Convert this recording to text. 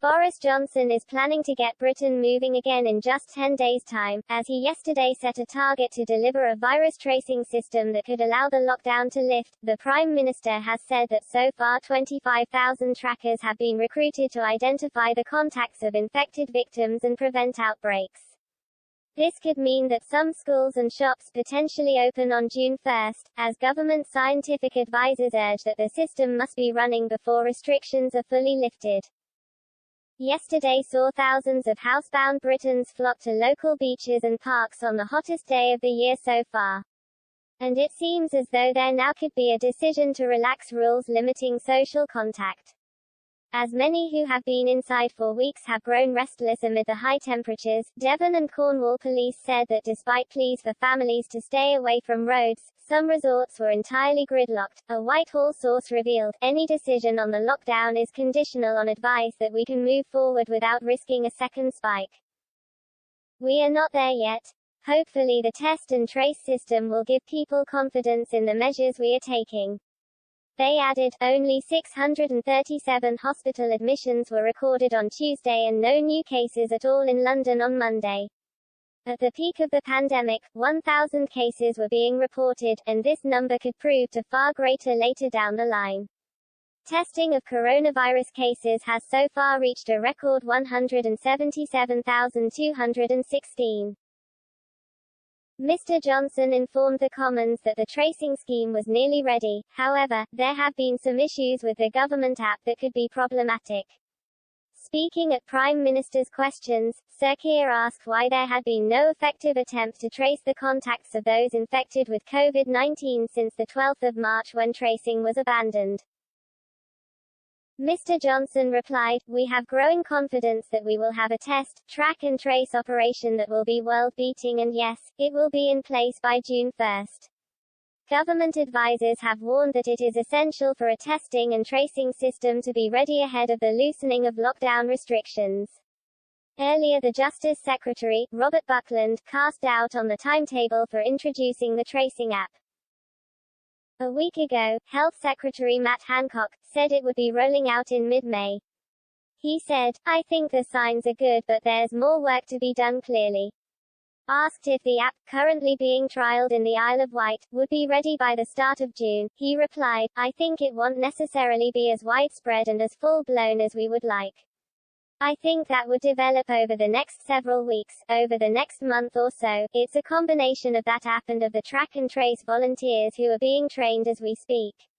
Boris Johnson is planning to get Britain moving again in just 10 days' time, as he yesterday set a target to deliver a virus tracing system that could allow the lockdown to lift. The Prime Minister has said that so far 25,000 trackers have been recruited to identify the contacts of infected victims and prevent outbreaks. This could mean that some schools and shops potentially open on June 1, as government scientific advisors urge that the system must be running before restrictions are fully lifted. Yesterday saw thousands of housebound Britons flock to local beaches and parks on the hottest day of the year so far. And it seems as though there now could be a decision to relax rules limiting social contact. As many who have been inside for weeks have grown restless amid the high temperatures, Devon and Cornwall police said that despite pleas for families to stay away from roads, some resorts were entirely gridlocked. A Whitehall source revealed, "Any decision on the lockdown is conditional on advice that we can move forward without risking a second spike. We are not there yet. Hopefully the test and trace system will give people confidence in the measures we are taking." They added, only 637 hospital admissions were recorded on Tuesday and no new cases at all in London on Monday. At the peak of the pandemic, 1,000 cases were being reported, and this number could prove to far greater later down the line. Testing of coronavirus cases has so far reached a record 177,216. Mr. Johnson informed the Commons that the tracing scheme was nearly ready. However, there have been some issues with the government app that could be problematic. Speaking at Prime Minister's Questions, Sir Keir asked why there had been no effective attempt to trace the contacts of those infected with COVID-19 since the 12th of March when tracing was abandoned. Mr. Johnson replied, "We have growing confidence that we will have a test, track and trace operation that will be world-beating and yes, it will be in place by June 1. Government advisors have warned that it is essential for a testing and tracing system to be ready ahead of the loosening of lockdown restrictions." Earlier the Justice Secretary, Robert Buckland, cast doubt on the timetable for introducing the tracing app. A week ago, Health Secretary Matt Hancock said it would be rolling out in mid-May. He said, "I think the signs are good but there's more work to be done clearly." Asked if the app, currently being trialed in the Isle of Wight, would be ready by the start of June, he replied, "I think it won't necessarily be as widespread and as full-blown as we would like. I think that would develop over the next several weeks, over the next month or so. It's a combination of that app and of the track and trace volunteers who are being trained as we speak."